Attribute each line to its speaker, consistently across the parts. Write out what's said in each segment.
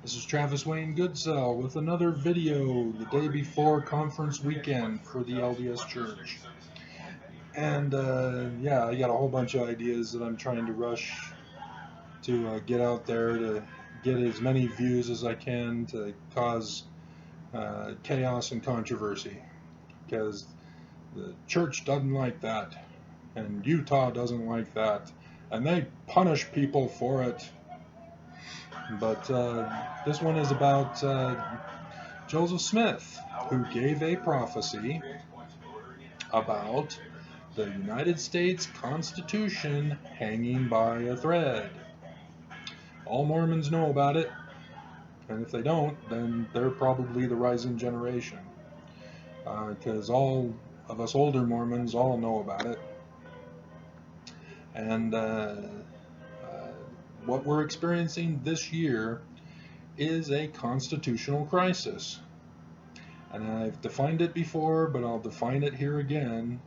Speaker 1: This is Travis Wayne Goodsell with another video the day before conference weekend for the LDS Church. And yeah, I got a whole bunch of ideas that I'm trying to rush to get out there to get as many views as I can to cause chaos and controversy, because the church doesn't like that, and Utah doesn't like that, and they punish people for it. But this one is about Joseph Smith, who gave a prophecy about the United States Constitution hanging by a thread. All Mormons know about it, and if they don't, then they're probably the rising generation, because all of us older Mormons all know about it. And what we're experiencing this year is a constitutional crisis. And I've defined it before, but I'll define it here again.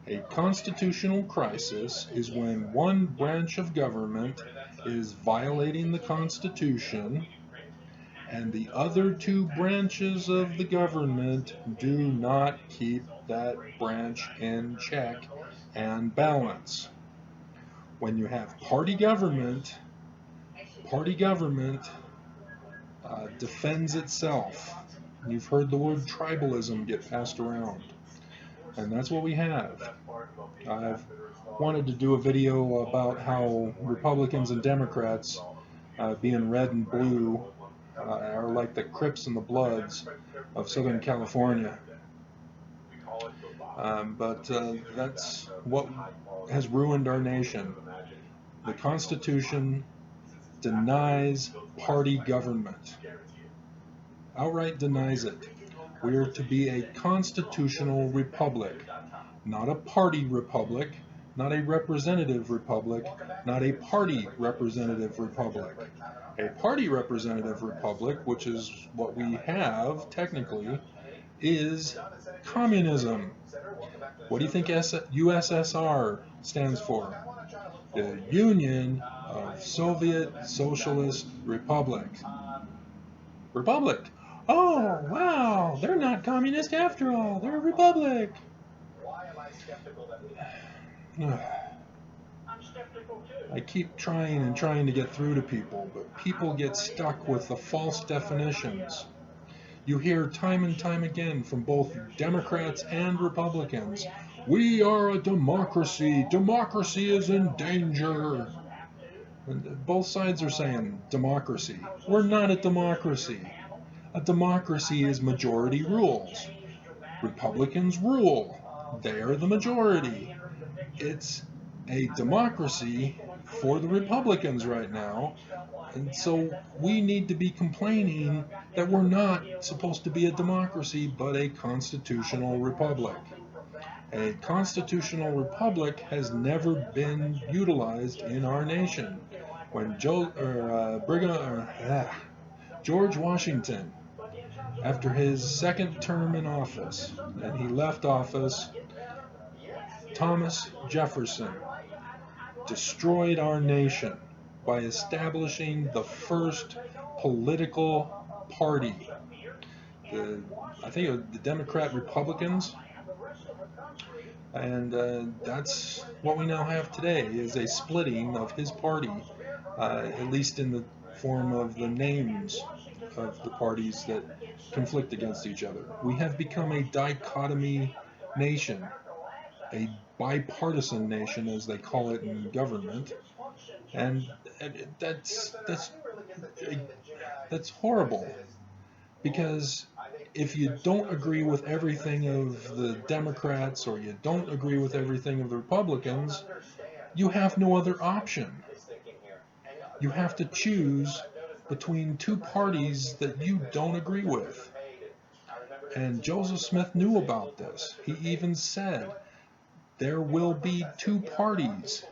Speaker 1: A constitutional crisis is when one branch of government is violating the Constitution and the other two branches of the government do not keep that branch in check and balance. When you have party government defends itself. You've heard the word tribalism get passed around, and that's what we have. I've wanted to do a video about how Republicans and Democrats, being red and blue, are like the Crips and the Bloods of Southern California. But that's what has ruined our nation. The Constitution denies party government. Outright denies it. We are to be a constitutional republic, not a party republic, not a representative republic, not a party representative republic. A party representative republic, which is what we have technically, is communism. What do you think USSR stands for? The Union of Soviet Socialist Republics. Republic. Oh, wow, they're not communist after all. They're a republic. I keep trying to get through to people, but people get stuck with the false definitions. You hear time and time again from both Democrats and Republicans, we are a democracy. Democracy is in danger. And both sides are saying democracy. We're not a democracy. A democracy is majority rules. Republicans rule. They are the majority. It's a democracy for the Republicans right now, and so we need to be complaining that we're not supposed to be a democracy but a constitutional republic. A constitutional republic has never been utilized in our nation. When George Washington, after his second term in office, and he left office, Thomas Jefferson destroyed our nation by establishing the first political party. I think it was the Democrat Republicans, and that's what we now have today, is a splitting of his party, at least in the form of the names of the parties that conflict against each other. We have become a dichotomy nation, a bipartisan nation, as they call it in government, and that's horrible, because if you don't agree with everything of the Democrats or you don't agree with everything of the Republicans, you have no other option. You have to choose between two parties that you don't agree with. And Joseph Smith knew about this. He even said, there will be two parties,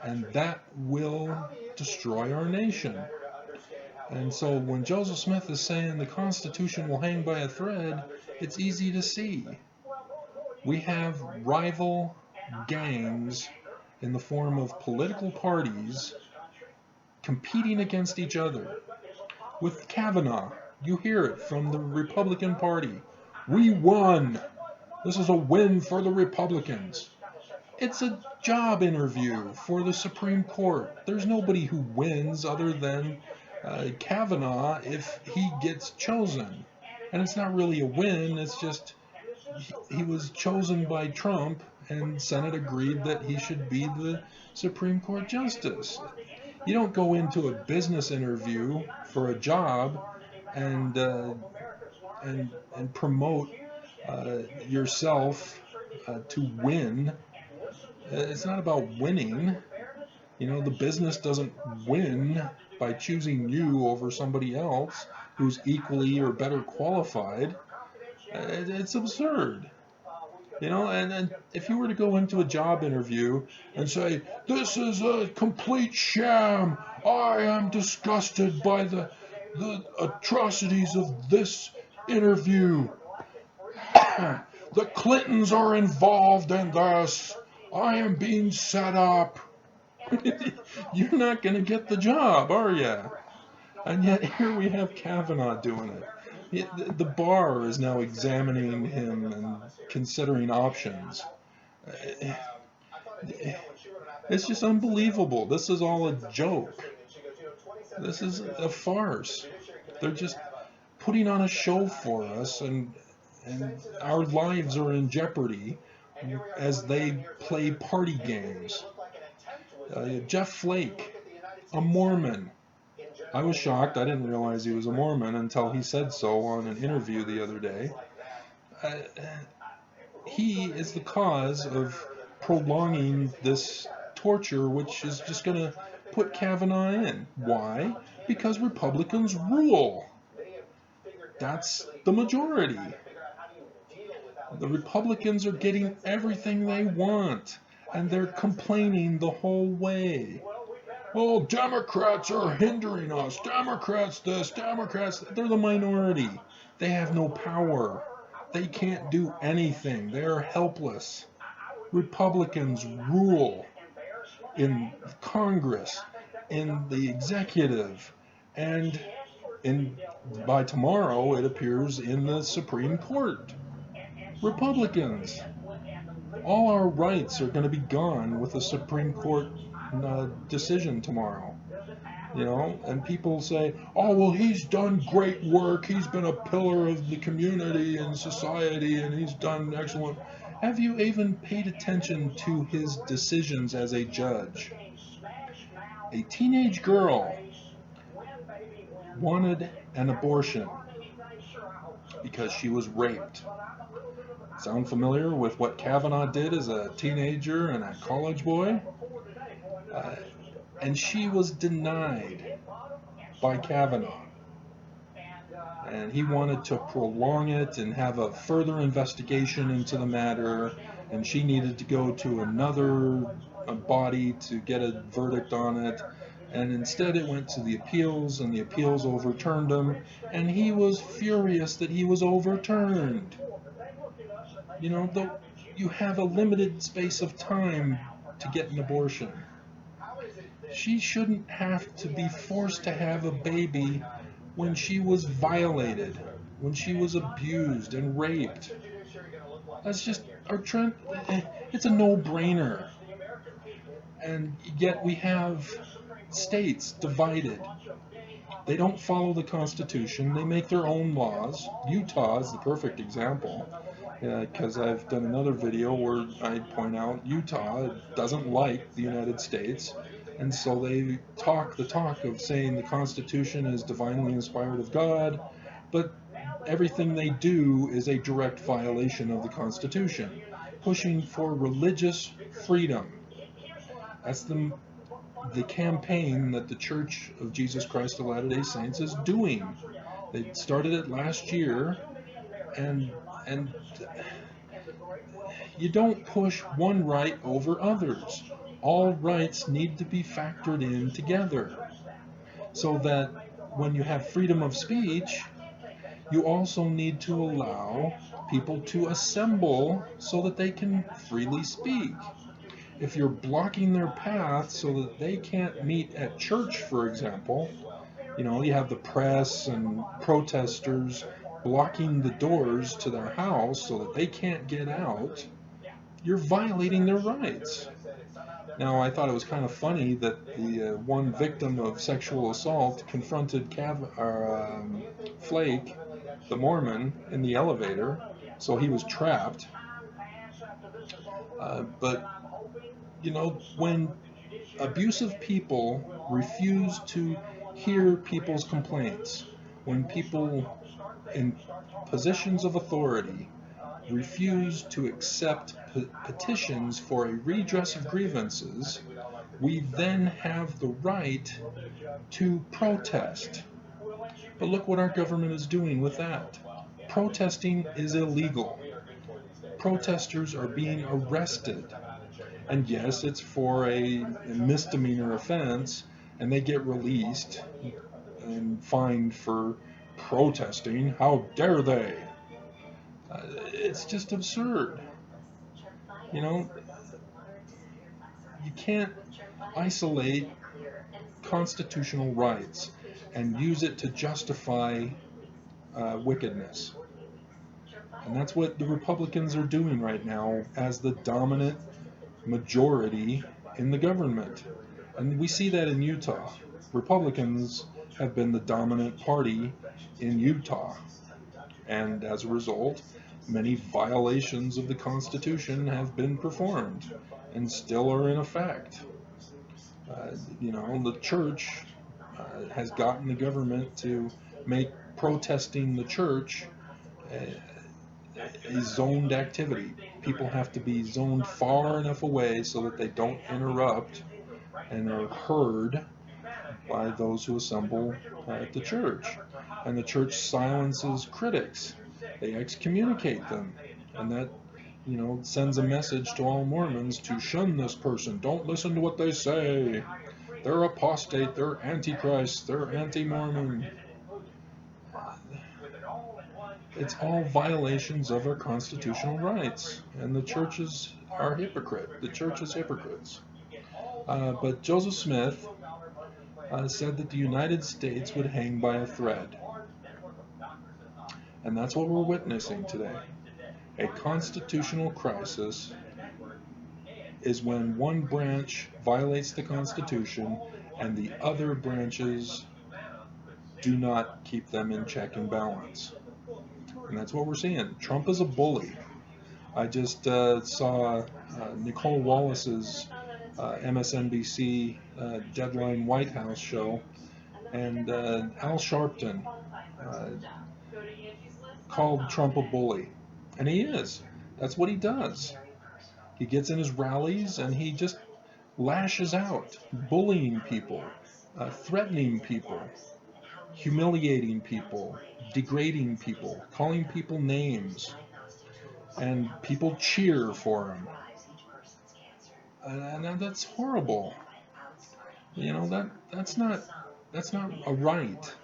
Speaker 1: and that will destroy our nation. And so when Joseph Smith is saying the Constitution will hang by a thread, it's easy to see. We have rival gangs in the form of political parties competing against each other. With Kavanaugh, you hear it from the Republican Party. We won. This is a win for the Republicans. It's a job interview for the Supreme Court. There's nobody who wins other than Kavanaugh if he gets chosen. And it's not really a win, it's just he was chosen by Trump, and Senate agreed that he should be the Supreme Court justice. You don't go into a business interview for a job and promote yourself to win. It's not about winning. The business doesn't win by choosing you over somebody else who's equally or better qualified. It's absurd. And if you were to go into a job interview and say, this is a complete sham, I am disgusted by the atrocities of this interview, the Clintons are involved in this, I am being set up, you're not going to get the job, are you? And yet here we have Kavanaugh doing it. The bar is now examining him and considering options. It's just unbelievable. This is all a joke. This is a farce. They're just putting on a show for us, and our lives are in jeopardy as they play party games. Jeff Flake, a Mormon. I was shocked. I didn't realize he was a Mormon until he said so on an interview the other day. He is the cause of prolonging this torture, which is just going to put Kavanaugh in. Why? Because Republicans rule. That's the majority. The Republicans are getting everything they want, and they're complaining the whole way. Oh, Democrats are hindering us. Democrats this, Democrats. They're the minority. They have no power. They can't do anything. They're helpless. Republicans rule in Congress, in the executive, and by tomorrow it appears in the Supreme Court. Republicans. All our rights are going to be gone with the Supreme Court decision tomorrow. And people say, oh, well, he's done great work. He's been a pillar of the community and society, and he's done excellent. Have you even paid attention to his decisions as a judge? A teenage girl wanted an abortion because she was raped. Sound familiar with what Kavanaugh did as a teenager and a college boy? And she was denied by Kavanaugh. And he wanted to prolong it and have a further investigation into the matter, and she needed to go to another body to get a verdict on it. And instead it went to the appeals, and the appeals overturned him, and he was furious that he was overturned. You have a limited space of time to get an abortion. She shouldn't have to be forced to have a baby when she was violated, when she was abused and raped. That's just our trend. It's a no-brainer. And yet we have states divided. They don't follow the Constitution. They make their own laws. Utah is the perfect example, because I've done another video where I point out Utah doesn't like the United States, and so they talk the talk of saying the Constitution is divinely inspired of God, but everything they do is a direct violation of the Constitution, pushing for religious freedom. That's the campaign that the Church of Jesus Christ of Latter-day Saints is doing. They started it last year, and you don't push one right over others. All rights need to be factored in together, so that when you have freedom of speech, you also need to allow people to assemble so that they can freely speak. If you're blocking their path so that they can't meet at church, for example, You know, you have the press and protesters blocking the doors to their house so that they can't get out. You're violating their rights. Now, I thought it was kind of funny that the one victim of sexual assault confronted Flake, the Mormon, in the elevator, so he was trapped. But, you know, when abusive people refuse to hear people's complaints, when people in positions of authority refuse to accept petitions for a redress of grievances, we then have the right to protest. But look what our government is doing with that. Protesting is illegal. Protesters are being arrested. And yes, it's for a misdemeanor offense, and they get released and fined for protesting. How dare they? It's just absurd. You know, you can't isolate constitutional rights and use it to justify wickedness. And that's what the Republicans are doing right now as the dominant majority in the government. And we see that in Utah. Republicans have been the dominant party in Utah. And as a result, many violations of the Constitution have been performed and still are in effect. You know, the church has gotten the government to make protesting the church a zoned activity. People have to be zoned far enough away so that they don't interrupt and are heard by those who assemble at the church. And the church silences critics. They excommunicate them. And that, you know, sends a message to all Mormons to shun this person. Don't listen to what they say. They're apostate, they're antichrist, they're anti-Mormon. It's all violations of our constitutional rights, and the churches are hypocrite. The church is hypocrites. But Joseph Smith said that the United States would hang by a thread. And that's what we're witnessing today. A constitutional crisis is when one branch violates the Constitution and the other branches do not keep them in check and balance. And that's what we're seeing. Trump is a bully. I just saw Nicole Wallace's MSNBC Deadline White House show, and Al Sharpton called Trump a bully. And he is. That's what he does. He gets in his rallies and he just lashes out, bullying people, threatening people, humiliating people, degrading people, calling people names, and people cheer for him. And that's horrible. You know, that's not a right.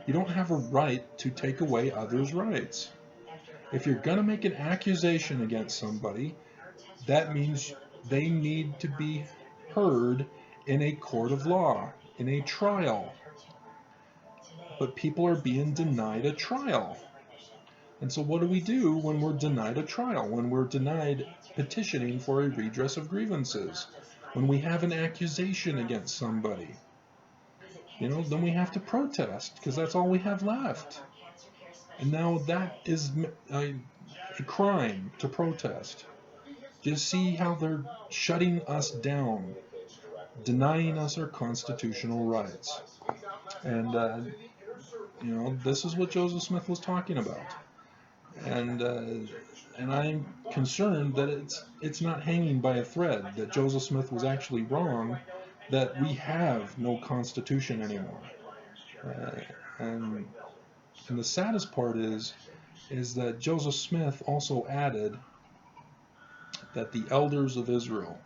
Speaker 1: You don't have a right to take away others' rights. If you're going to make an accusation against somebody, that means they need to be heard in a court of law, in a trial. But people are being denied a trial. And so what do we do when we're denied a trial, when we're denied petitioning for a redress of grievances, when we have an accusation against somebody? You know, then we have to protest, because that's all we have left. And now that is a crime to protest. Just see how they're shutting us down, denying us our constitutional rights. And, you know, this is what Joseph Smith was talking about. And I'm concerned that it's not hanging by a thread, that Joseph Smith was actually wrong, that we have no constitution anymore. And the saddest part is that Joseph Smith also added that the elders of Israel,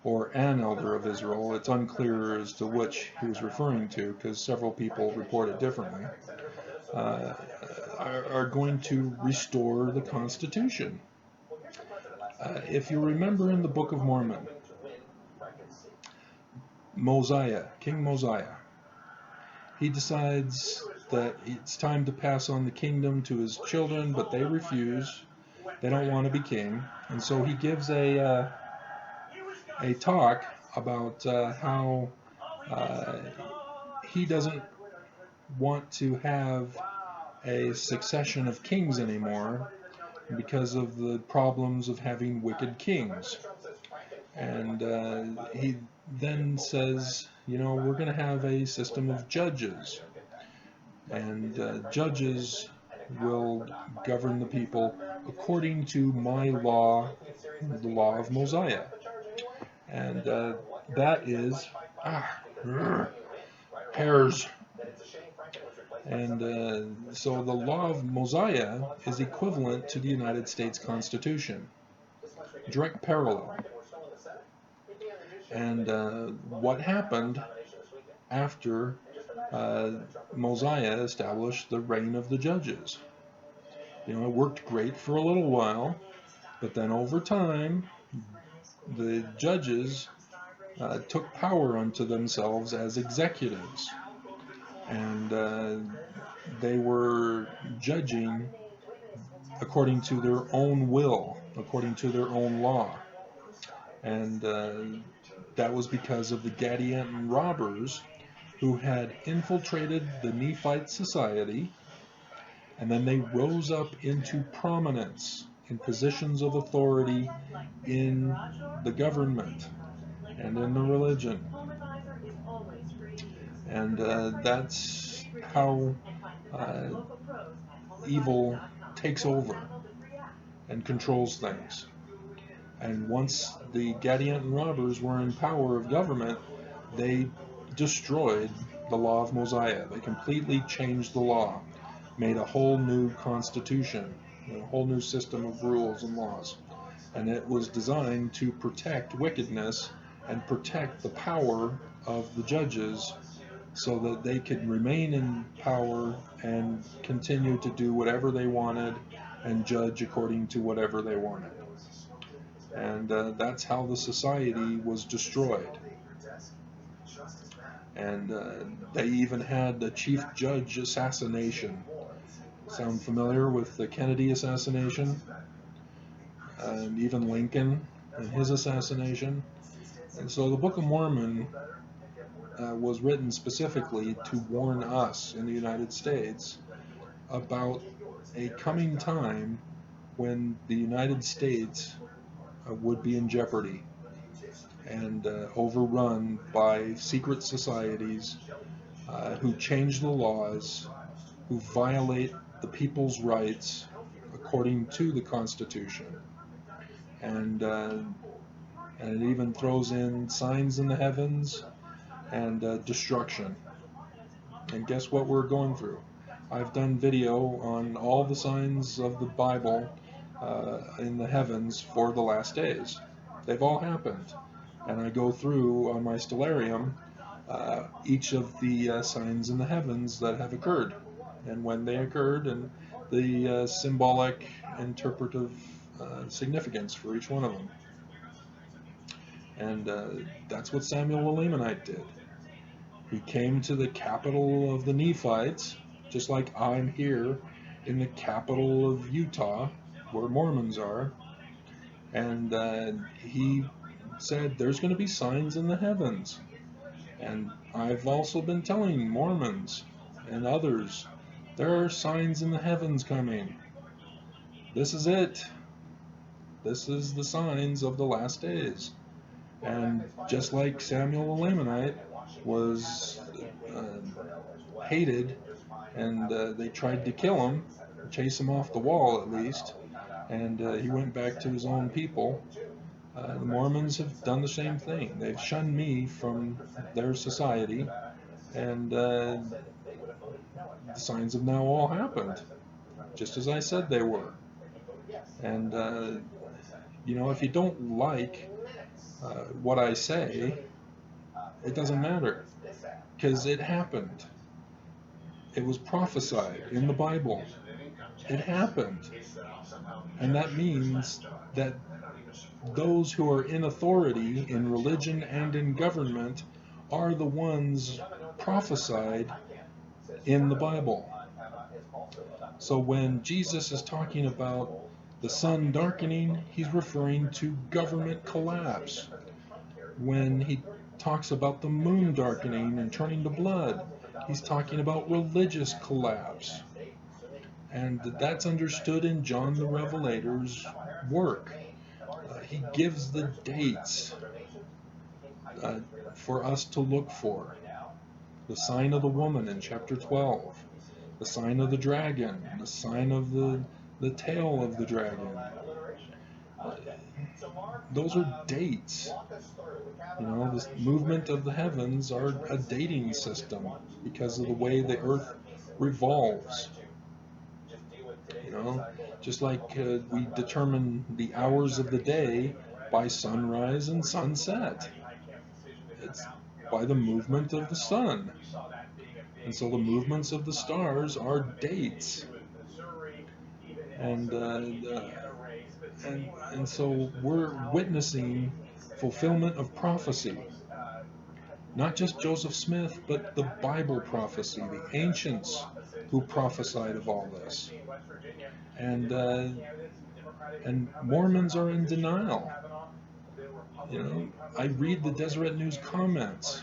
Speaker 1: or an elder of Israel, it's unclear as to which he was referring to, because several people report it differently, are going to restore the Constitution. If you remember in the Book of Mormon, Mosiah, King Mosiah, he decides that it's time to pass on the kingdom to his children, but they refuse. They don't want to be king, and so he gives a talk about how he doesn't want to have a succession of kings anymore because of the problems of having wicked kings. And he then says, we're going to have a system of judges, and judges will govern the people according to my law, the law of Mosiah. And that is hairs. And so the law of Mosiah is equivalent to the United States Constitution, direct parallel. And what happened after Mosiah established the reign of the judges? It worked great for a little while, but then over time, the judges took power unto themselves as executives, and they were judging according to their own will, according to their own law. And that was because of the Gadianton robbers who had infiltrated the Nephite society, and then they rose up into prominence in positions of authority in the government and in the religion. And that's how evil takes over and controls things. And once the Gadianton robbers were in power of government, they destroyed the law of Mosiah. They completely changed the law, made a whole new constitution, a whole new system of rules and laws. And it was designed to protect wickedness and protect the power of the judges so that they could remain in power and continue to do whatever they wanted and judge according to whatever they wanted. And that's how the society was destroyed. And they even had the chief judge assassination. Sound familiar with the Kennedy assassination? And even Lincoln and his assassination. And so the Book of Mormon was written specifically to warn us in the United States about a coming time when the United States would be in jeopardy and overrun by secret societies who change the laws, who violate the people's rights according to the Constitution. And it even throws in signs in the heavens and destruction. And guess what we're going through? I've done video on all the signs of the Bible in the heavens for the last days. They've all happened. And I go through on my stellarium each of the signs in the heavens that have occurred, and when they occurred, and the symbolic interpretive significance for each one of them. And that's what Samuel the Lamanite did. He came to the capital of the Nephites, just like I'm here in the capital of Utah, where Mormons are, and he said there's going to be signs in the heavens. And I've also been telling Mormons and others, there are signs in the heavens coming. This is it. This is the signs of the last days. And just like Samuel the Lamanite was hated, and they tried to kill him, chase him off the wall at least, and he went back to his own people. The Mormons have done the same thing. They've shunned me from their society, and the signs have now all happened, just as I said they were. And, if you don't like what I say, it doesn't matter, because it happened. It was prophesied in the Bible. It happened. And that means that those who are in authority in religion and in government are the ones prophesied in the Bible. So when Jesus is talking about the sun darkening, he's referring to government collapse. When he talks about the moon darkening and turning to blood, he's talking about religious collapse. And that's understood in John the Revelator's work. He gives the dates for us to look for. The sign of the woman in chapter 12, the sign of the dragon, the sign of the tail of the dragon. Those are dates. You know, this movement of the heavens are a dating system because of the way the earth revolves. You know, just like we determine the hours of the day by sunrise and sunset. It's by the movement of the sun. And so the movements of the stars are dates. And so we're witnessing fulfillment of prophecy. Not just Joseph Smith, but the Bible prophecy, the ancients who prophesied of all this. And Mormons are in denial. You know, I read the Deseret News comments.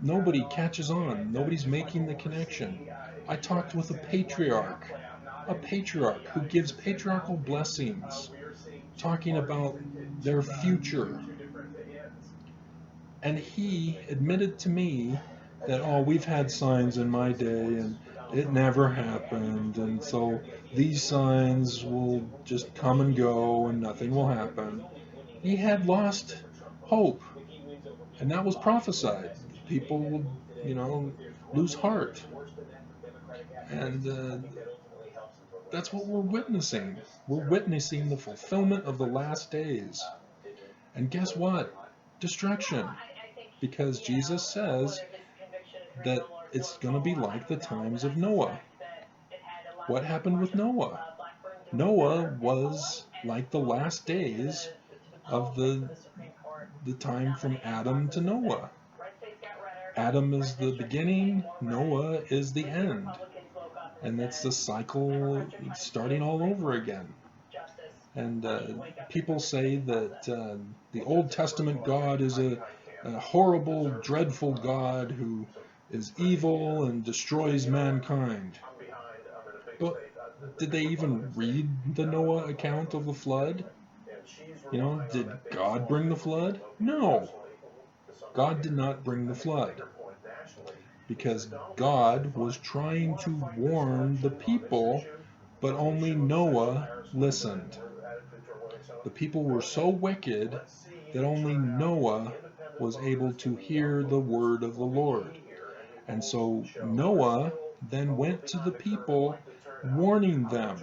Speaker 1: Nobody catches on. Nobody's making the connection. I talked with a patriarch who gives patriarchal blessings, talking about their future. And he admitted to me that, oh, we've had signs in my day and it never happened, and so these signs will just come and go and nothing will happen. He had lost hope, and that was prophesied. People will, you know, lose heart. And that's what we're witnessing. We're witnessing the fulfillment of the last days. And guess what? Destruction. Because Jesus says that it's going to be like the times of Noah. What happened with Noah? Noah was like the last days of the time from Adam to Noah. Adam is the beginning, Noah is the end. And that's the cycle starting all over again. And people say that the Old Testament God is a horrible, dreadful God who is evil and destroys mankind. But did they even read the Noah account of the flood? You know, did God bring the flood? No. God did not bring the flood. Because God was trying to warn the people, but only Noah listened. The people were so wicked that only Noah was able to hear the word of the Lord. And so Noah then went to the people, warning them,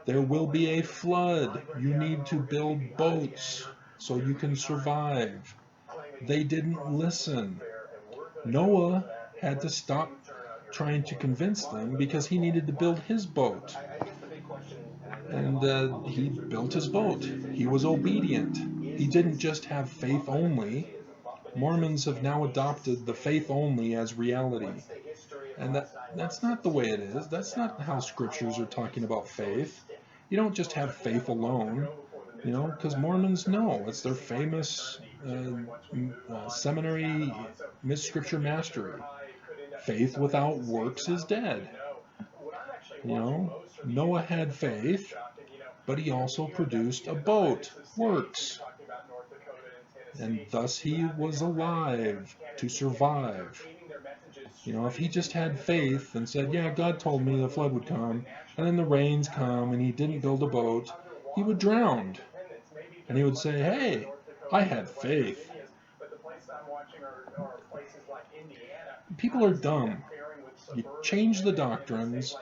Speaker 1: there will be a flood. You need to build boats so you can survive. They didn't listen. Noah had to stop trying to convince them because he needed to build his boat. And he built his boat. He was obedient. He didn't just have faith only. Mormons have now adopted the faith only as reality. And that's not the way it is. That's not how scriptures are talking about faith. You don't just have faith alone, you know, because Mormons know. It's their famous seminary scripture mastery. Faith without works is dead. You know, Noah had faith, but he also produced a boat, works. And thus he was alive to survive. You know, if he just had faith and said, yeah, God told me the flood would come, and then the rains come, and he didn't build a boat, he would drown. And he would say, hey, I had faith. People are dumb. You change the doctrines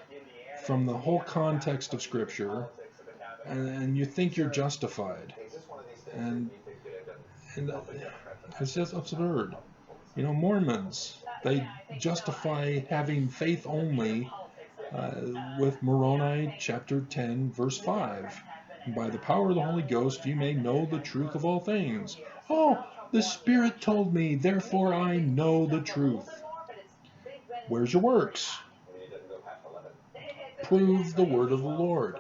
Speaker 1: from the whole context of Scripture, and you think you're justified. And it's just absurd. You know, Mormons, they justify having faith only with Moroni chapter 10, verse 5. And by the power of the Holy Ghost you may know the truth of all things. Oh, the Spirit told me, therefore I know the truth. Where's your works? Prove the word of the Lord.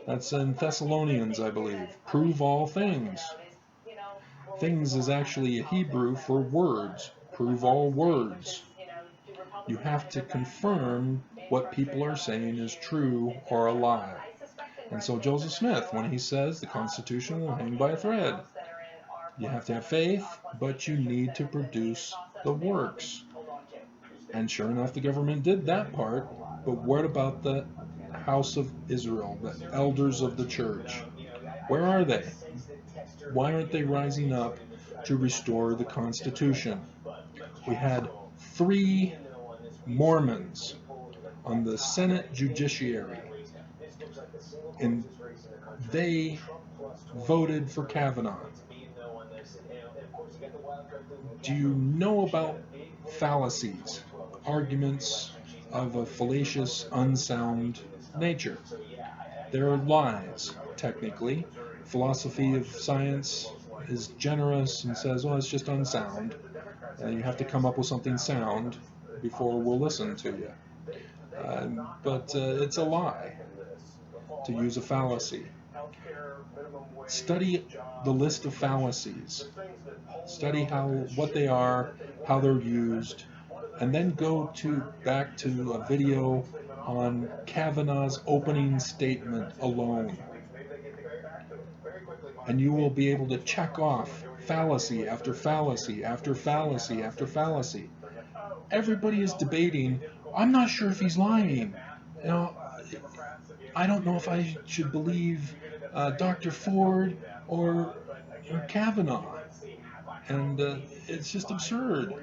Speaker 1: That's in Thessalonians, I believe. Prove all things. Things is actually a Hebrew for words. Prove all words. You have to confirm what people are saying is true or a lie. And so Joseph Smith, when he says the Constitution will hang by a thread, you have to have faith, but you need to produce the works. And sure enough, the government did that part, but what about the house of Israel, the elders of the church? Where are they? Why aren't they rising up to restore the Constitution? We had 3 Mormons on the Senate Judiciary, and they voted for Kavanaugh. Do you know about fallacies, arguments of a fallacious, unsound nature? They're lies, technically. Philosophy of science is generous and says, well, it's just unsound. You have to come up with something sound before we'll listen to you. But it's a lie to use a fallacy. Study the list of fallacies. Study what they are, how they're used, and then go back to a video on Kavanaugh's opening statement alone. And you will be able to check off fallacy after fallacy after fallacy after fallacy. Everybody is debating, I'm not sure if he's lying. You know, I don't know if I should believe Dr. Ford or Kavanaugh. And it's just absurd.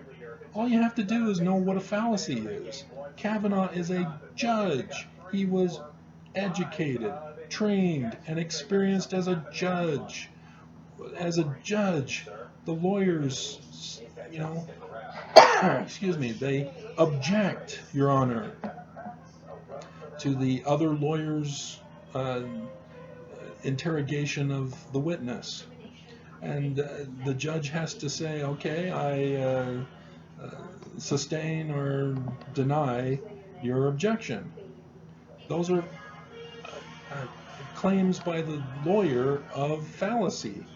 Speaker 1: All you have to do is know what a fallacy is. Kavanaugh is a judge. He was educated, trained, and experienced as a judge. As a judge, the lawyers, excuse me, they object, Your Honor, to the other lawyer's interrogation of the witness. And the judge has to say, okay, I sustain or deny your objection. Those are claims by the lawyer of fallacy.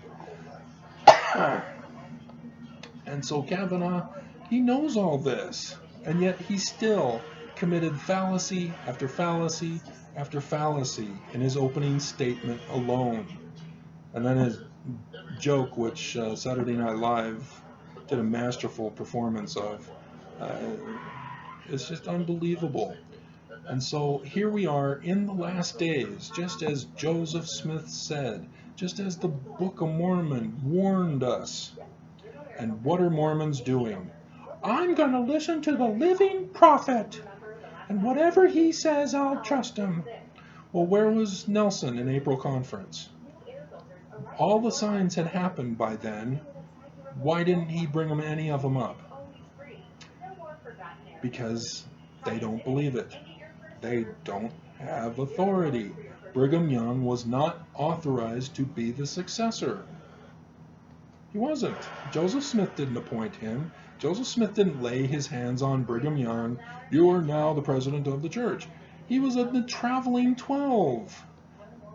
Speaker 1: And so Kavanaugh, he knows all this, and yet he still committed fallacy after fallacy after fallacy in his opening statement alone. And then his joke, which Saturday Night Live did a masterful performance of, it's just unbelievable. And so here we are in the last days, just as Joseph Smith said, just as the Book of Mormon warned us. And what are Mormons doing? I'm going to listen to the living prophet, and whatever he says, I'll trust him. Well, where was Nelson in April conference? All the signs had happened by then. Why didn't he bring any of them up? Because they don't believe it. They don't have authority. Brigham Young was not authorized to be the successor. He wasn't. Joseph Smith didn't appoint him. Joseph Smith didn't lay his hands on Brigham Young. You are now the president of the church. He was the Traveling 12.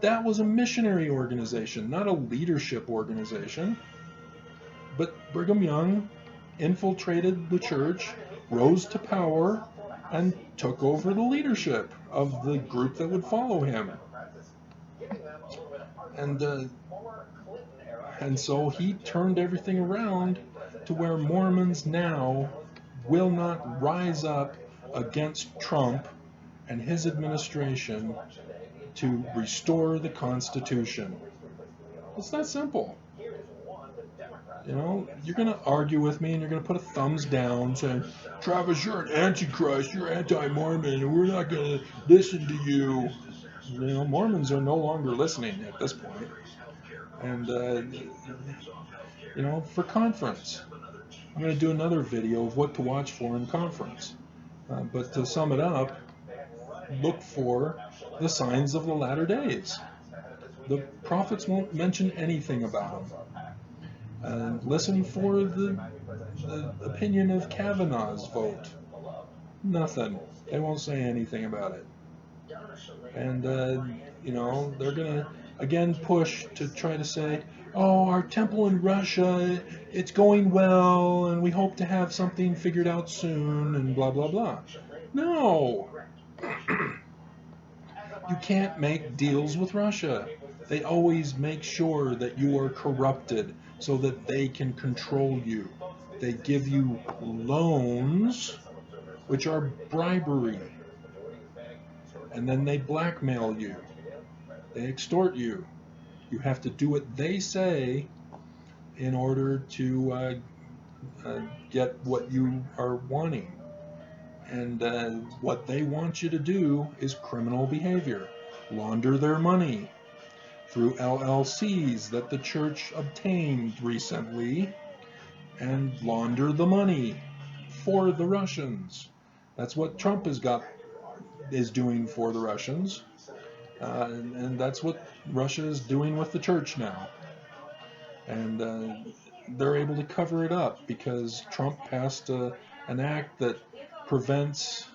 Speaker 1: That was a missionary organization, not a leadership organization. But Brigham Young infiltrated the church, rose to power, and took over the leadership of the group that would follow him. And so he turned everything around to where Mormons now will not rise up against Trump and his administration to restore the Constitution. It's that simple. You're going to argue with me and you're going to put a thumbs down saying, Travis, you're an antichrist, you're anti-Mormon, and we're not going to listen to you. Mormons are no longer listening at this point. And, for conference, I'm going to do another video of what to watch for in conference. But to sum it up, look for the signs of the latter days. The prophets won't mention anything about them. Listen for the opinion of Kavanaugh's vote. Nothing. They won't say anything about it. And, they're going to, again, push to try to say, oh, our temple in Russia, it's going well, and we hope to have something figured out soon, and blah, blah, blah. No! You can't make deals with Russia. They always make sure that you are corrupted so that they can control you. They give you loans, which are bribery, and then they blackmail you. They extort you. You have to do what they say in order to get what you are wanting. And what they want you to do is criminal behavior. Launder their money through LLCs that the church obtained recently, and launder the money for the Russians. That's what Trump is doing for the Russians. And that's what Russia is doing with the church now. And they're able to cover it up because Trump passed an act that prevents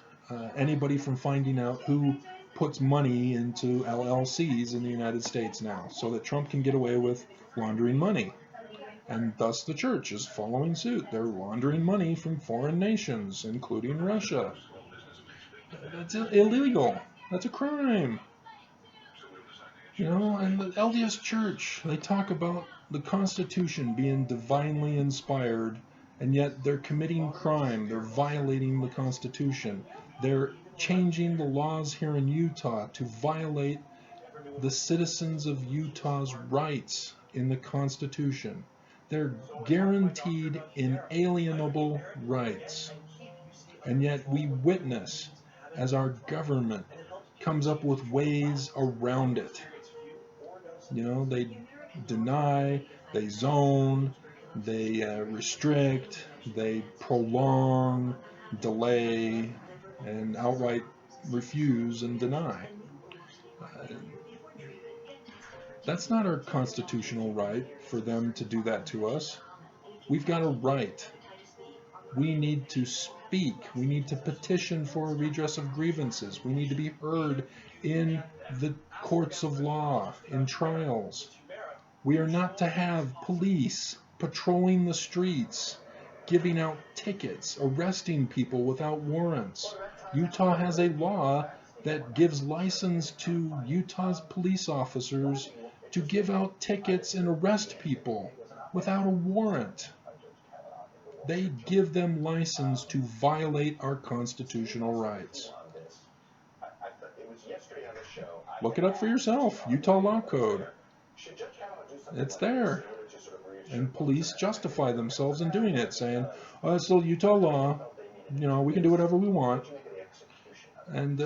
Speaker 1: anybody from finding out who puts money into LLCs in the United States now, so that Trump can get away with laundering money. And thus the church is following suit. They're laundering money from foreign nations, including Russia. That's illegal. That's a crime. And the LDS Church, they talk about the Constitution being divinely inspired, and yet they're committing crime. They're violating the Constitution. They're changing the laws here in Utah to violate the citizens of Utah's rights in the Constitution. They're guaranteed inalienable rights. And yet we witness as our government comes up with ways around it. They deny, they zone, they restrict, they prolong, delay, and outright refuse and deny. That's not our constitutional right for them to do that to us. We've got a right. We need to speak. We need to petition for a redress of grievances. We need to be heard in the courts of law, in trials. We are not to have police patrolling the streets, giving out tickets, arresting people without warrants. Utah has a law that gives license to Utah's police officers to give out tickets and arrest people without a warrant. They give them license to violate our constitutional rights. Look it up for yourself. Utah Law Code. It's there. And police justify themselves in doing it, saying, oh, it's still Utah law. We can do whatever we want. And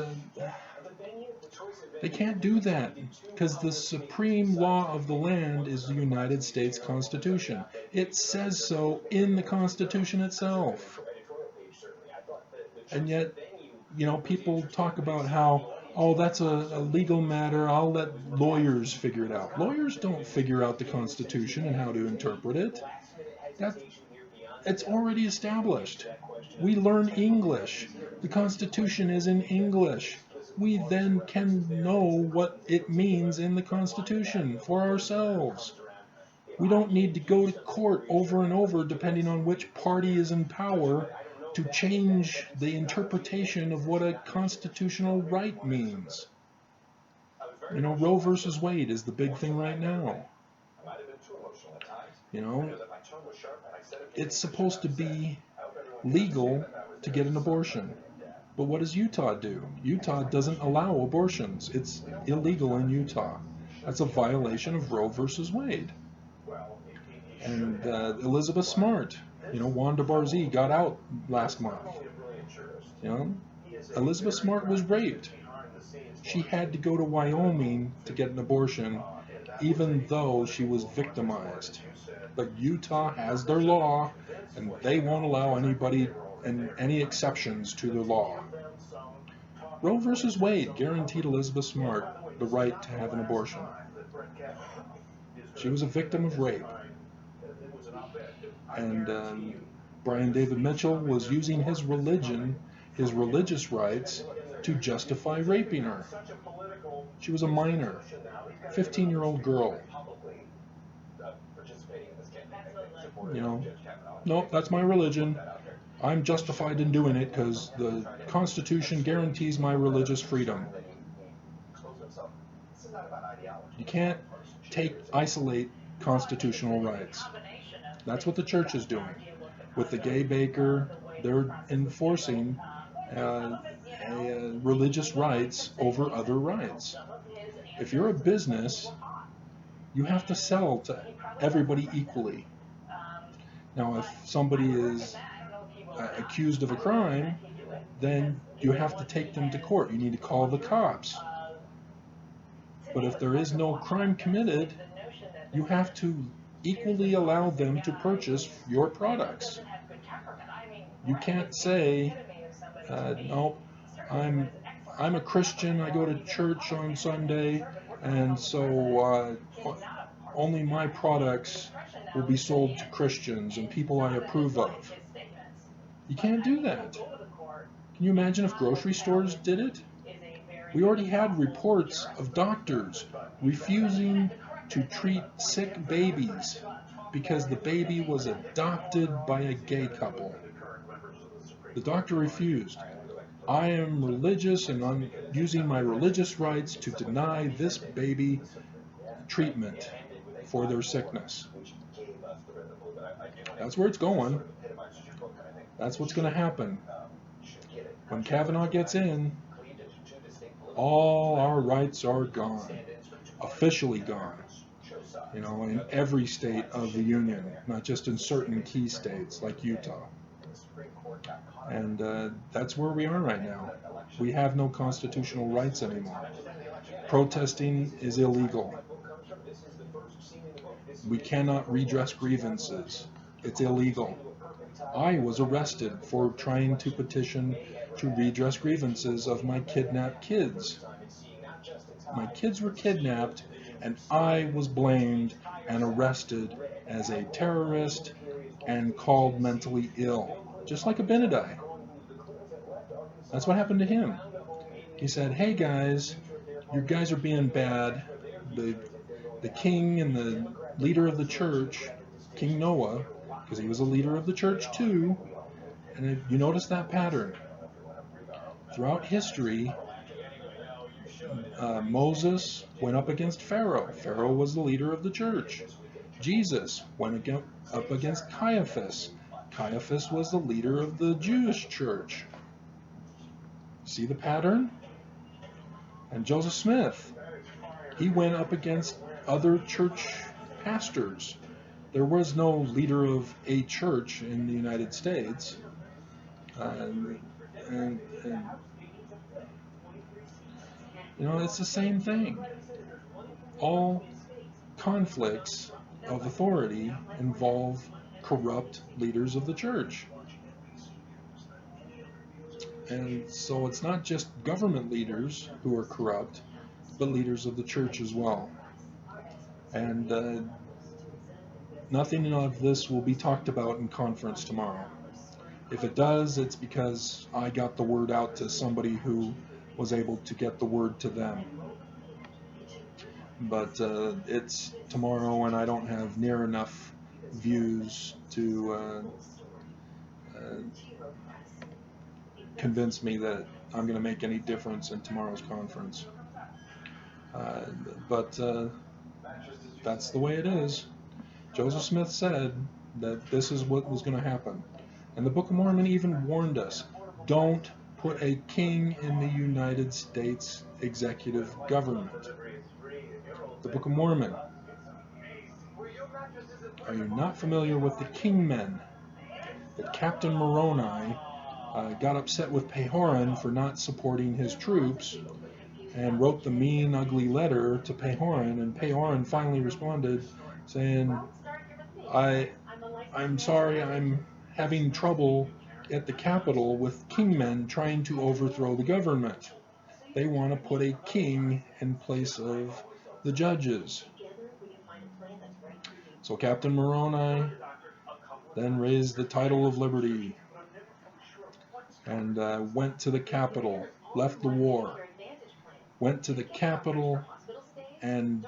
Speaker 1: they can't do that because the supreme law of the land is the United States Constitution. It says so in the Constitution itself. And yet, people talk about how, oh, that's a legal matter, I'll let lawyers figure it out. Lawyers don't figure out the Constitution and how to interpret it. It's already established. We learn English. The Constitution is in English. We then can know what it means in the Constitution for ourselves. We don't need to go to court over and over, depending on which party is in power, to change the interpretation of what a constitutional right means. Roe versus Wade is the big thing right now. It's supposed to be legal to get an abortion. But what does Utah do? Utah doesn't allow abortions. It's illegal in Utah. That's a violation of Roe versus Wade. And Elizabeth Smart, Wanda Barzee got out last month. Elizabeth Smart was raped. She had to go to Wyoming to get an abortion, even though she was victimized. But Utah has their law, and they won't allow anybody and any exceptions to their law. Roe versus Wade guaranteed Elizabeth Smart the right to have an abortion. She was a victim of rape. And Brian David Mitchell was using his religion his religious rights to justify raping her. She was a minor, 15-year-old girl. You know, nope, that's my religion. I'm justified in doing it because the Constitution guarantees my religious freedom. You can't isolate constitutional rights. That's what the church is doing. With the gay baker, they're enforcing religious rights over other rights. If you're a business, you have to sell to everybody equally. Now, if somebody is accused of a crime, then you have to take them to court. You need to call the cops. But if there is no crime committed, you have to equally allow them to purchase your products. You can't say, no, I'm a Christian, I go to church on Sunday, and so only my products will be sold to Christians and people I approve of. You can't do that. Can you imagine if grocery stores did it? We already had reports of doctors refusing to treat sick babies because the baby was adopted by a gay couple. The doctor refused. I am religious and I'm using my religious rights to deny this baby treatment for their sickness. That's where it's going. That's what's going to happen. When Kavanaugh gets in, all our rights are gone, officially gone, in every state of the Union, not just in certain key states like Utah. And that's where we are right now. We have no constitutional rights anymore. Protesting is illegal. We cannot redress grievances. It's illegal. I was arrested for trying to petition to redress grievances of my kidnapped kids. My kids were kidnapped, and I was blamed and arrested as a terrorist and called mentally ill, just like Abinadi. That's what happened to him. He said, hey guys, you guys are being bad. The king and the leader of the church, King Noah, because he was a leader of the church too, and you notice that pattern. Throughout history, Moses went up against Pharaoh. Pharaoh was the leader of the church. Jesus went up against Caiaphas. Caiaphas was the leader of the Jewish church. See the pattern? And Joseph Smith, he went up against other church pastors. There was no leader of a church in the United States. And it's the same thing. All conflicts of authority involve corrupt leaders of the church. And so it's not just government leaders who are corrupt, but leaders of the church as well. And nothing of this will be talked about in conference tomorrow. If it does, it's because I got the word out to somebody who was able to get the word to them. But it's tomorrow, and I don't have near enough views to convince me that I'm going to make any difference in tomorrow's conference. But that's the way it is. Joseph Smith said that this is what was going to happen. And the Book of Mormon even warned us, don't put a king in the United States executive government. The Book of Mormon. Are you not familiar with the kingmen? That Captain Moroni got upset with Pahoran for not supporting his troops and wrote the mean, ugly letter to Pahoran, and Pahoran finally responded saying, I'm sorry, I'm having trouble at the Capitol with kingmen trying to overthrow the government. They want to put a king in place of the judges. So Captain Moroni then raised the title of liberty. and went to the Capitol, left the war, went to the Capitol, and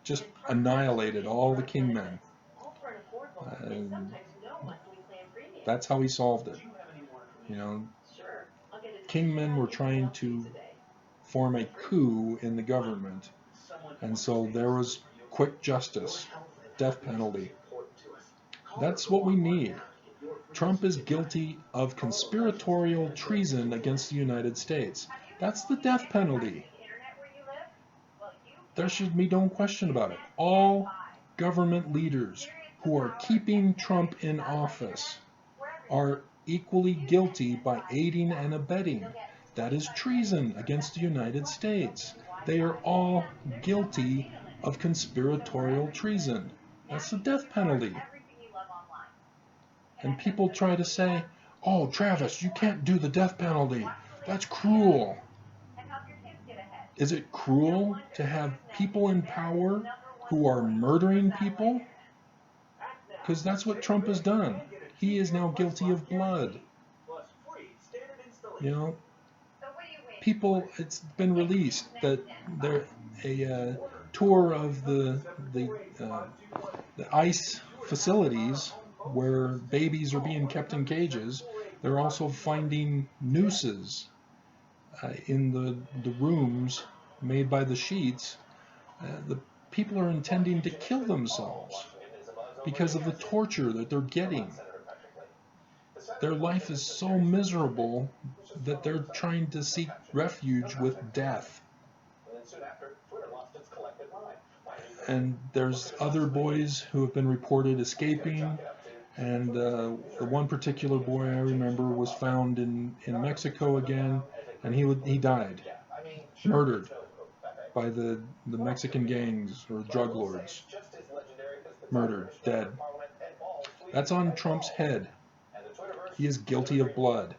Speaker 1: just annihilated all the kingmen. And that's how he solved it. You know, kingmen were trying to form a coup in the government, and so there was quick justice, death penalty. That's what we need. Trump is guilty of conspiratorial treason against the United States. That's the death penalty. There should be no question about it. All government leaders who are keeping Trump in office are equally guilty by aiding and abetting. That is treason against the United States. They are all guilty of conspiratorial treason. That's the death penalty. And people try to say, oh, Travis, you can't do the death penalty. That's cruel. Is it cruel to have people in power who are murdering people? Because that's what Trump has done. He is now guilty of blood. You know, people, it's been released that there a tour of the ICE facilities where babies are being kept in cages. They're also finding nooses in the rooms made by the sheets. The people are intending to kill themselves because of the torture that they're getting. Their life is so miserable that they're trying to seek refuge with death. And there's other boys who have been reported escaping, and the one particular boy I remember was found in Mexico again, and he died, murdered by the Mexican gangs or drug lords. Murdered, dead. That's on Trump's head. He is guilty of blood.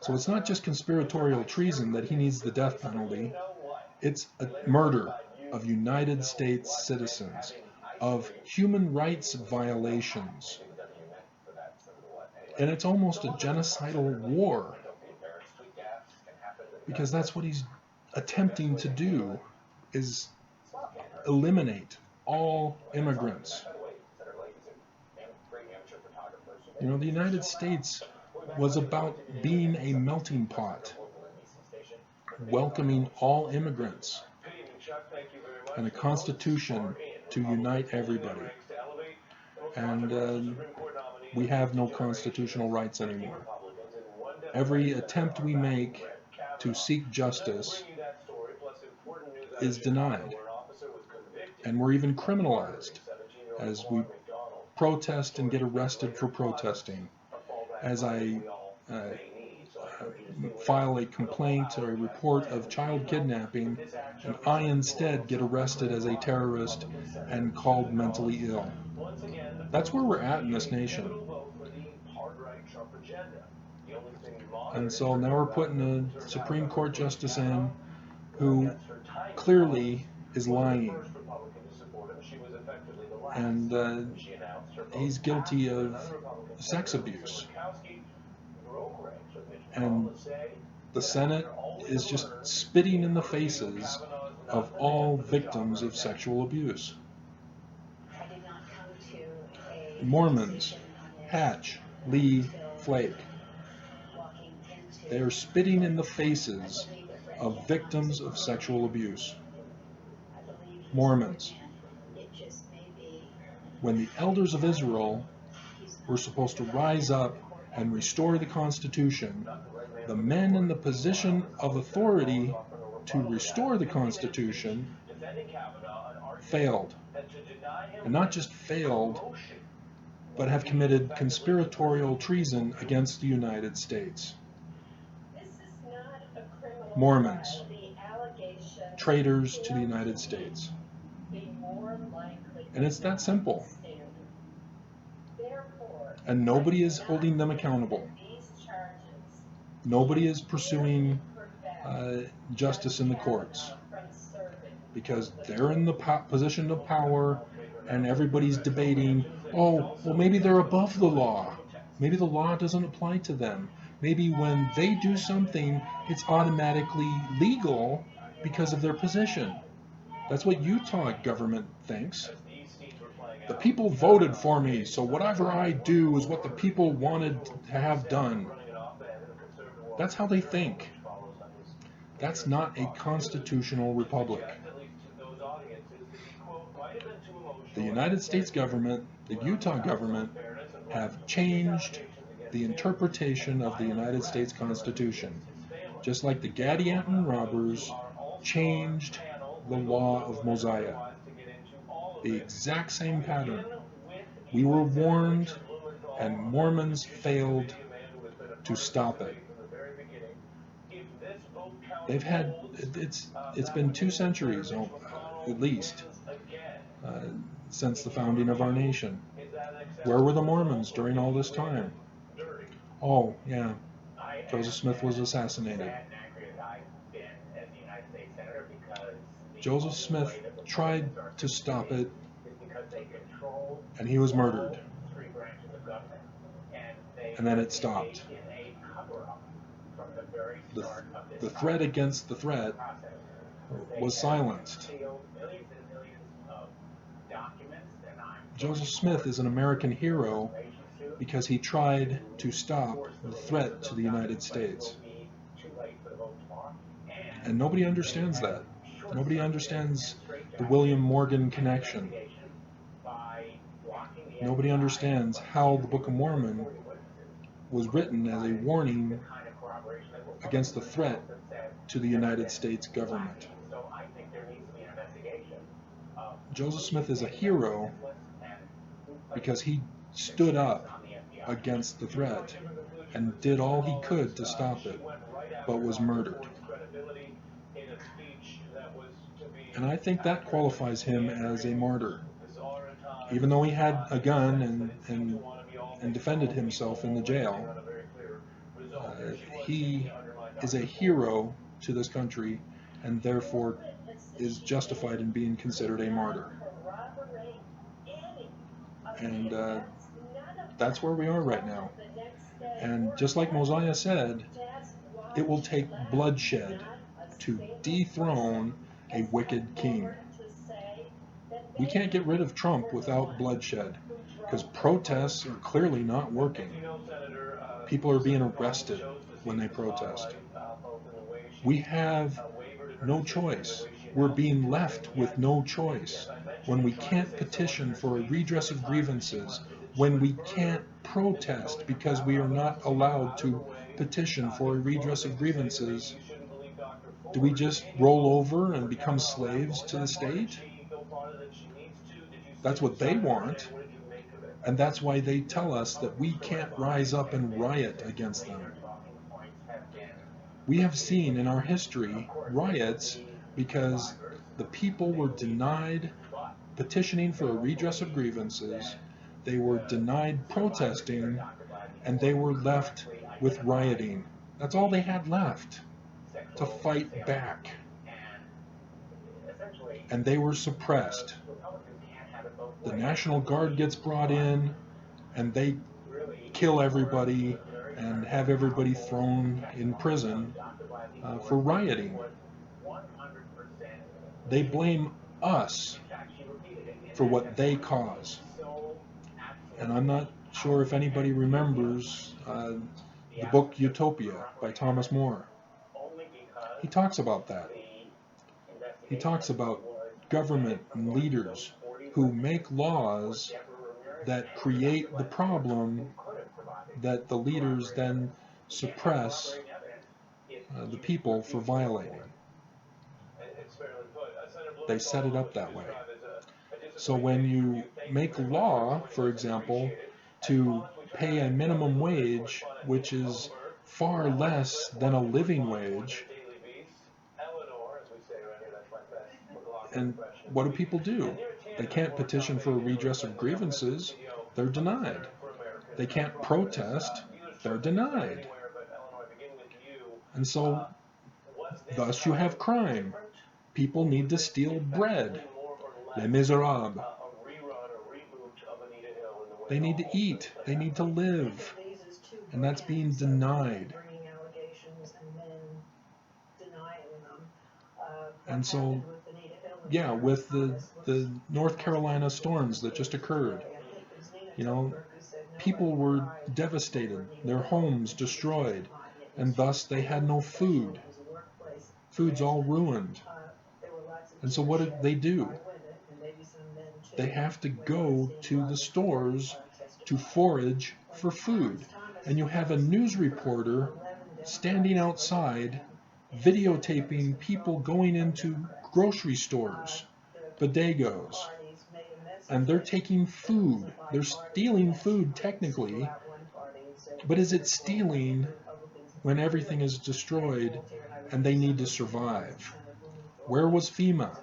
Speaker 1: So it's not just conspiratorial treason that he needs the death penalty. It's a murder of United States citizens, of human rights violations. And it's almost a genocidal war, because that's what he's attempting to do, is eliminate all immigrants. You know, the United States was about being a melting pot, welcoming all immigrants, and a constitution to unite everybody. And we have no constitutional rights anymore. Every attempt we make to seek justice is denied, and we're even criminalized as we protest and get arrested for protesting. As I file a complaint or a report of child kidnapping, and I instead get arrested as a terrorist and called mentally ill. That's where we're at in this nation. And so now we're putting a Supreme Court justice in who clearly is lying. And he's guilty of sex abuse. And the Senate is just spitting in the faces of all victims of sexual abuse. Mormons, Hatch, Lee, Flake. They are spitting in the faces of victims of sexual abuse. Mormons. When the elders of Israel were supposed to rise up and restore the Constitution, the men in the position of authority to restore the Constitution failed. And not just failed, but have committed conspiratorial treason against the United States. Mormons, traitors to the United States. And it's that simple. And nobody is holding them accountable. Nobody is pursuing justice in the courts, because they're in the position of power, and everybody's debating, oh, well, maybe they're above the law. Maybe the law doesn't apply to them. Maybe when they do something, it's automatically legal because of their position. That's what Utah government thinks. The people voted for me, so whatever I do is what the people wanted to have done. That's how they think. That's not a constitutional republic. The United States government, the Utah government, have changed the interpretation of the United States Constitution, just like the Gadianton robbers changed the law of Mosiah. The exact same pattern. We were warned, and Mormons failed to stop it. They've had, it's been 2 centuries, at least, since the founding of our nation. Where were the Mormons during all this time? Oh, yeah, Joseph Smith was assassinated. Joseph Smith tried to stop it, and he was murdered. And then it stopped. The threat against the threat was silenced. Joseph Smith is an American hero because he tried to stop the threat to the United States. And nobody understands that. Nobody understands the William Morgan connection. Nobody understands how the Book of Mormon was written as a warning against the threat to the United States government. Joseph Smith is a hero because he stood up against the threat and did all he could to stop it, but was murdered. And I think that qualifies him as a martyr. Even though he had a gun and defended himself in the jail, he is a hero to this country and therefore is justified in being considered a martyr. And that's where we are right now. And just like Mosiah said, it will take bloodshed to dethrone a wicked king. We can't get rid of Trump without bloodshed, because protests are clearly not working. People are being arrested when they protest. We have no choice. We're being left with no choice when we can't petition for a redress of grievances, when we can't protest because we are not allowed to petition for a redress of grievances. Do we just roll over and become slaves to the state? That's what they want, and that's why they tell us that we can't rise up and riot against them. We have seen in our history riots because the people were denied petitioning for a redress of grievances, they were denied protesting, and they were left with rioting. That's all they had left to fight back. And they were suppressed. The National Guard gets brought in, and they kill everybody and have everybody thrown in prison for rioting. They blame us for what they cause. And I'm not sure if anybody remembers the book Utopia by Thomas More. He talks about that. He talks about government and leaders who make laws that create the problem that the leaders then suppress the people for violating. They set it up that way. So when you make a law, for example, to pay a minimum wage, which is far less than a living wage, and what do people do? They can't petition for a redress of grievances, they're denied. They can't protest, they're denied. And so, thus you have crime. People need to steal bread. Les Miserables. They need to eat. They need to live. And that's being denied. And so, yeah, with the North Carolina storms that just occurred, you know, people were devastated, their homes destroyed, and thus they had no food. Food's all ruined. And so what did they do? They have to go to the stores to forage for food. And you have a news reporter standing outside videotaping people going into grocery stores, bodegas, and they're taking food. They're stealing food technically, but is it stealing when everything is destroyed and they need to survive? Where was FEMA?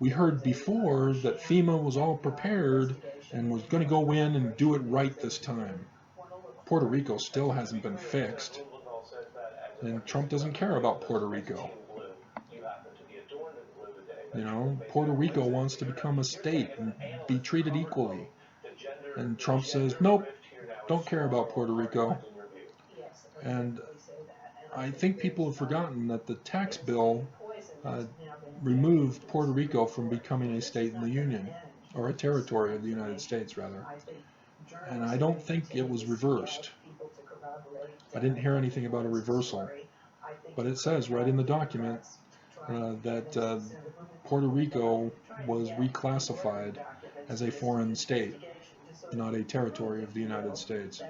Speaker 1: We heard before that FEMA was all prepared and was going to go in and do it right this time. Puerto Rico still hasn't been fixed, and Trump doesn't care about Puerto Rico. You know, Puerto Rico wants to become a state and be treated equally. And Trump says, nope, don't care about Puerto Rico. And I think people have forgotten that the tax bill removed Puerto Rico from becoming a state in the Union, or a territory of the United States, rather. And I don't think it was reversed. I didn't hear anything about a reversal. But it says right in the document that Puerto Rico was reclassified as a foreign state, not a territory of the United States.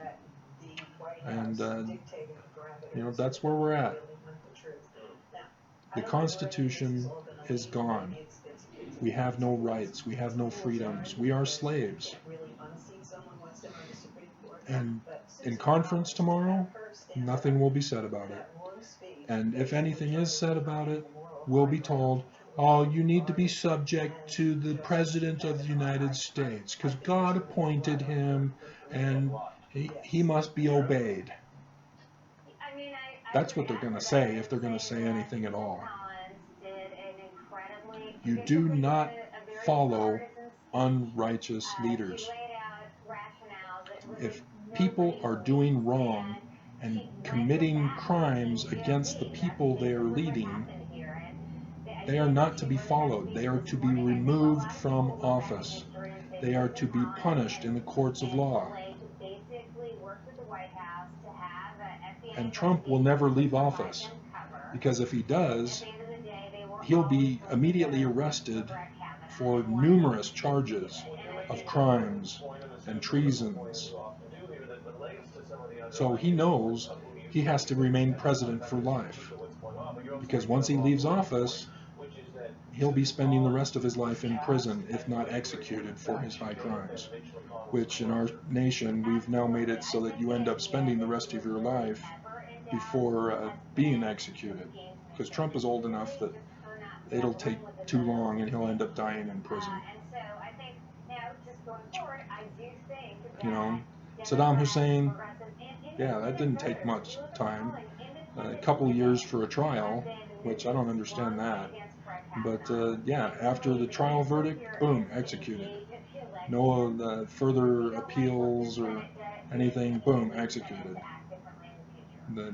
Speaker 1: And, you know, that's where we're at. The Constitution is gone. We have no rights. We have no freedoms. We are slaves. And in conference tomorrow, nothing will be said about it. And if anything is said about it, we'll be told, oh, you need to be subject to the President of the United States because God appointed him and he must be obeyed. That's what they're going to say if they're going to say anything at all. You do not follow unrighteous leaders. If people are doing wrong and committing crimes against the people they are leading, they are not to be followed. They are to be removed from office. They are to be punished in the courts of law. And Trump will never leave office, because if he does, he'll be immediately arrested for numerous charges of crimes and treasons. So he knows he has to remain president for life, because once he leaves office, he'll be spending the rest of his life in prison, if not executed for his high crimes, which in our nation, we've now made it so that you end up spending the rest of your life before being executed, because Trump is old enough that it'll take too long and he'll end up dying in prison. You know, Saddam Hussein, yeah, that didn't take much time. A couple of years for a trial, which I don't understand that. But yeah, after the trial verdict, boom, executed. No further appeals or anything, boom, executed. The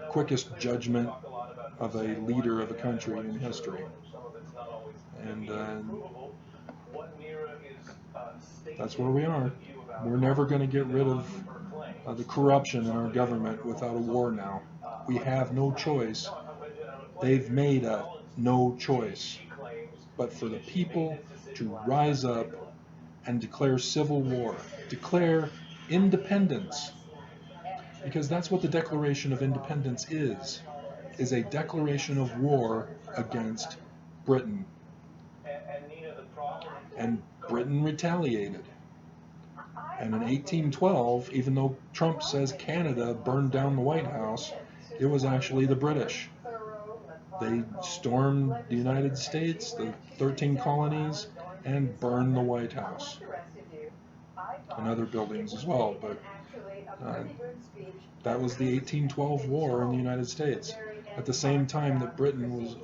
Speaker 1: quickest judgment of a leader of a country in history. And that's where we are. We're never going to get rid of the corruption in our government without a war now. We have no choice. They've made a no choice but for the people to rise up and declare civil war, declare independence, because that's what the Declaration of Independence is a declaration of war against Britain. And Britain retaliated. And in 1812, even though Trump says Canada burned down the White House, it was actually the British. They stormed the United States, the 13 colonies, and burned the White House. And other buildings as well, but that was the 1812 war in the United States. At the same time that Britain was,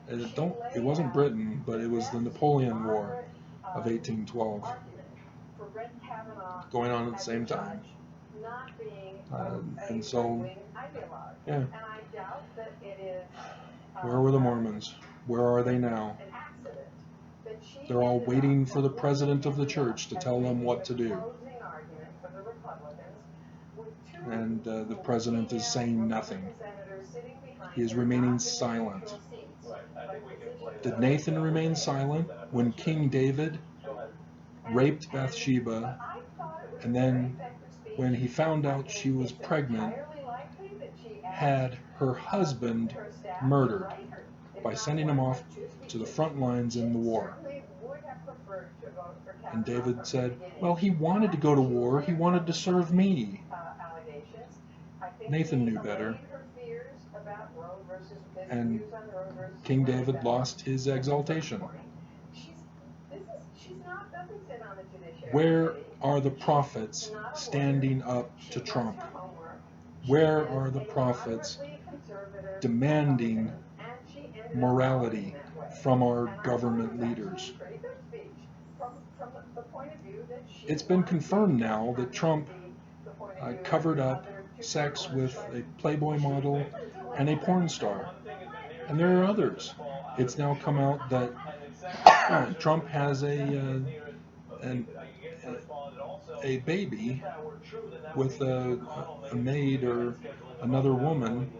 Speaker 1: it wasn't Britain, but it was the Napoleon War of 1812, going on at the same time. And so, yeah. Where were the Mormons? Where are they now? They're all waiting for the president of the church to tell them what to do. And the president is saying nothing. He is remaining silent. Did Nathan remain silent when King David raped Bathsheba, and then when he found out she was pregnant, had her husband murdered by sending him off to the front lines in the war? And David said, well, he wanted to go to war. He wanted to serve me. Nathan knew better. And King David lost his exaltation. Where are the prophets standing up to Trump? Where are the prophets demanding morality from our government leaders? It's been confirmed now that Trump covered up sex with a Playboy model and a porn star. And there are others. It's now come out that Trump has a baby with a maid or another woman,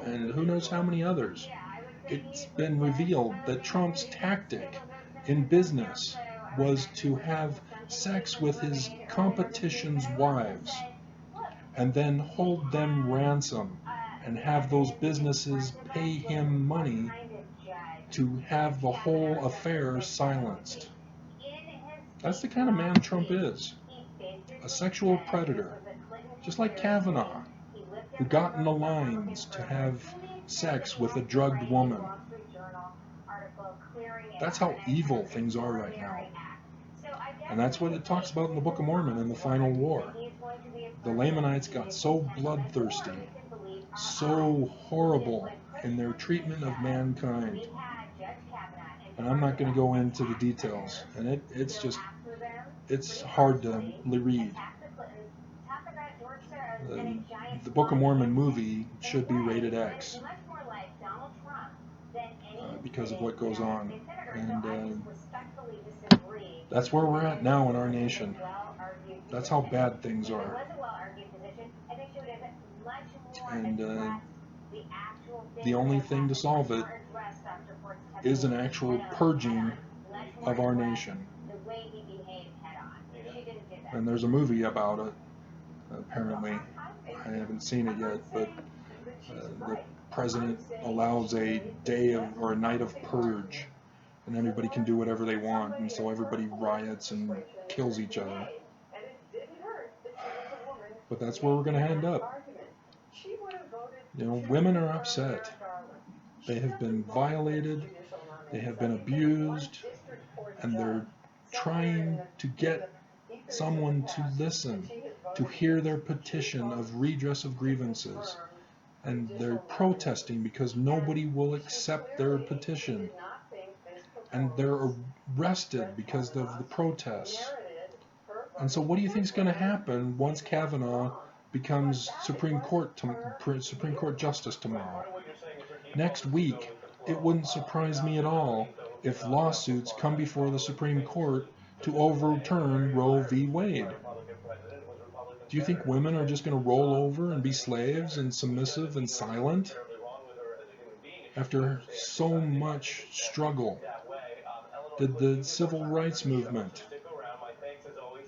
Speaker 1: and who knows how many others. It's been revealed that Trump's tactic in business was to have sex with his competition's wives and then hold them ransom and have those businesses pay him money to have the whole affair silenced. That's the kind of man Trump is. A sexual predator, just like Kavanaugh, who got in the lines to have sex with a drugged woman. That's how evil things are right now. And that's what it talks about in the Book of Mormon in the final war. The Lamanites got so bloodthirsty, so horrible in their treatment of mankind. And I'm not going to go into the details. And it's hard to read. The Book of Mormon movie should be rated X because of what goes on. And that's where we're at now in our nation. That's how bad things are. And the only thing to solve it is an actual purging of our nation. And there's a movie about it, apparently. I haven't seen it yet, but the president allows a day or a night of purge, and everybody can do whatever they want, and so everybody riots and kills each other. But that's where we're going to end up. You know, women are upset. They have been violated, they have been abused, and they're trying to get someone to listen, to hear their petition of redress of grievances. And they're protesting because nobody will accept their petition. And they're arrested because of the protests. And so what do you think is going to happen once Kavanaugh becomes Supreme Court Justice tomorrow? Next week, it wouldn't surprise me at all if lawsuits come before the Supreme Court to overturn Roe v. Wade. Do you think women are just going to roll over and be slaves and submissive and silent? After so much struggle, did the civil rights movement,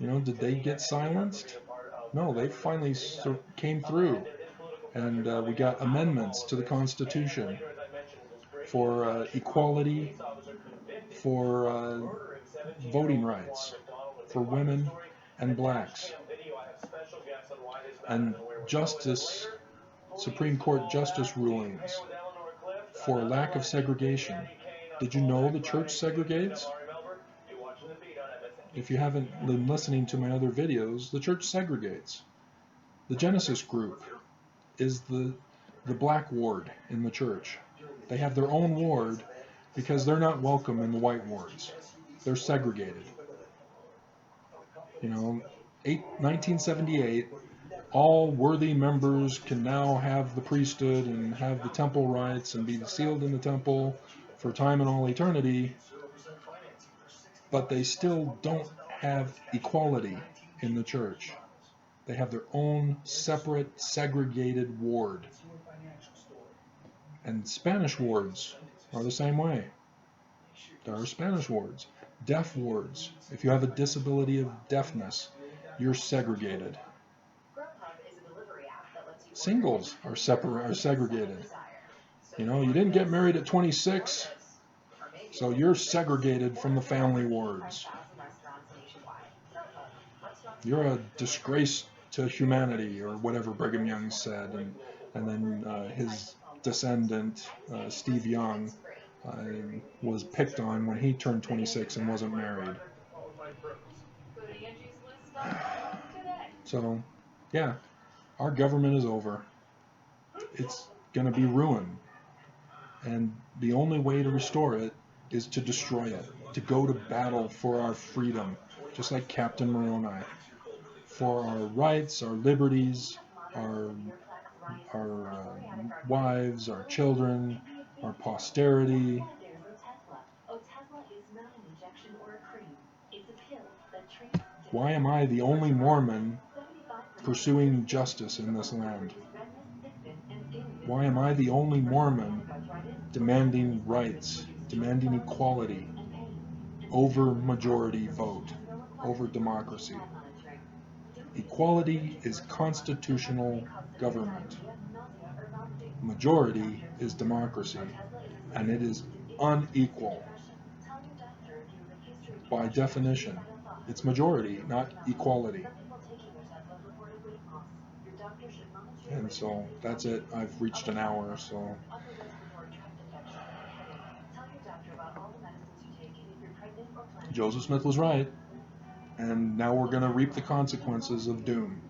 Speaker 1: did they get silenced? No, they finally came through, and we got amendments to the Constitution for equality, for voting rights, for women and blacks, and Supreme Court justice rulings for lack of segregation. Did you know the church segregates? If you haven't been listening to my other videos, the church segregates. The Genesis group is the black ward in the church. They have their own ward because they're not welcome in the white wards. They're segregated. 1978, all worthy members can now have the priesthood and have the temple rights and be sealed in the temple for time and all eternity, but they still don't have equality in the church. They have their own separate, segregated ward. And Spanish wards are the same way. There are Spanish wards. Deaf wards. If you have a disability of deafness, you're segregated. Singles are segregated. You know, you didn't get married at 26, so you're segregated from the family wards. You're a disgrace to humanity, or whatever Brigham Young said, and then his descendant, Steve Young, was picked on when he turned 26 and wasn't married. So, yeah, our government is over. It's going to be ruined. And the only way to restore it is to destroy it, to go to battle for our freedom, just like Captain Moroni, for our rights, our liberties, our wives, our children, our posterity. Why am I the only Mormon pursuing justice in this land? Why am I the only Mormon demanding rights, demanding equality over majority vote, over democracy? Equality is constitutional government. Majority is democracy, and it is unequal. By definition, it's majority, not equality. And so that's it. I've reached an hour, so. Joseph Smith was right, and now we're going to reap the consequences of doom.